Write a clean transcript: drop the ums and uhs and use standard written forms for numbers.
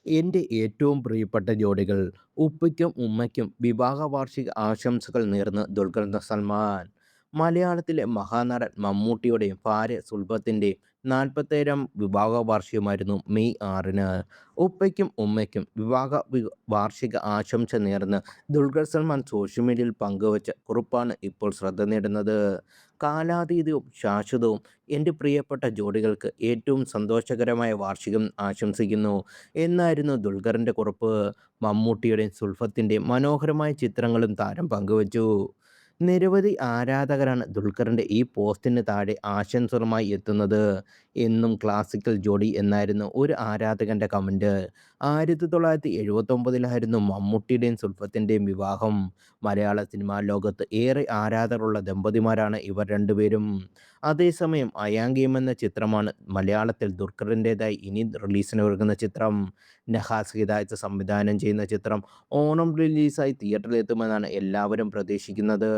എൻ്റെ ഏറ്റവും പ്രിയപ്പെട്ട ജോഡികൾ ഉപ്പയ്ക്കും ഉമ്മയ്ക്കും വിവാഹ വാർഷിക ആശംസകൾ നേർന്ന് ദുൽഖർ സൽമാൻ. മലയാളത്തിലെ മഹാനടൻ മമ്മൂട്ടിയുടെയും ഭാര്യ സുൽഫത്തിൻ്റെയും 47ാം വിവാഹ വാർഷികമായിരുന്നു മെയ് 6-ന്. ഉപ്പയ്ക്കും ഉമ്മയ്ക്കും വാർഷിക ആശംസ നേർന്ന് ദുൽഖർ സൽമാൻ സോഷ്യൽ മീഡിയയിൽ പങ്കുവച്ച കുറിപ്പാണ് ഇപ്പോൾ ശ്രദ്ധ നേടുന്നത്. കാലാതീതവും ശാശ്വതവും എൻ്റെ പ്രിയപ്പെട്ട ജോഡികൾക്ക് ഏറ്റവും സന്തോഷകരമായ വാർഷികം ആശംസിക്കുന്നു എന്നായിരുന്നു ദുൽഖറിൻ്റെ കുറിപ്പ്. മമ്മൂട്ടിയുടെയും സുൽഫത്തിൻ്റെയും മനോഹരമായ ചിത്രങ്ങളും താരം പങ്കുവച്ചു. നിരവധി ആരാധകരാണ് ദുൽഖറിൻ്റെ ഈ പോസ്റ്റിന് താഴെ ആശംസകളുമായി എത്തുന്നത്. എന്നും ക്ലാസിക്കൽ ജോഡി എന്നായിരുന്നു ഒരു ആരാധകൻ്റെ കമൻറ്റ്. 1979-ലായിരുന്നു മമ്മൂട്ടിയുടെയും സുൽഫത്തിൻ്റെയും വിവാഹം. മലയാള സിനിമാ ലോകത്ത് ഏറെ ആരാധകരുള്ള ദമ്പതിമാരാണ് ഇവർ രണ്ടുപേരും. അതേസമയം അയാൻ ഗെയിം എന്ന ചിത്രമാണ് മലയാളത്തിൽ ദുൽഖറിൻ്റേതായി ഇനി റിലീസിനൊരുങ്ങുന്ന ചിത്രം. നഹാസ് ഹിദായത്ത് സംവിധാനം ചെയ്യുന്ന ചിത്രം ഓണം റിലീസായി തിയേറ്ററിലെത്തുമെന്നാണ് എല്ലാവരും പ്രതീക്ഷിക്കുന്നത്.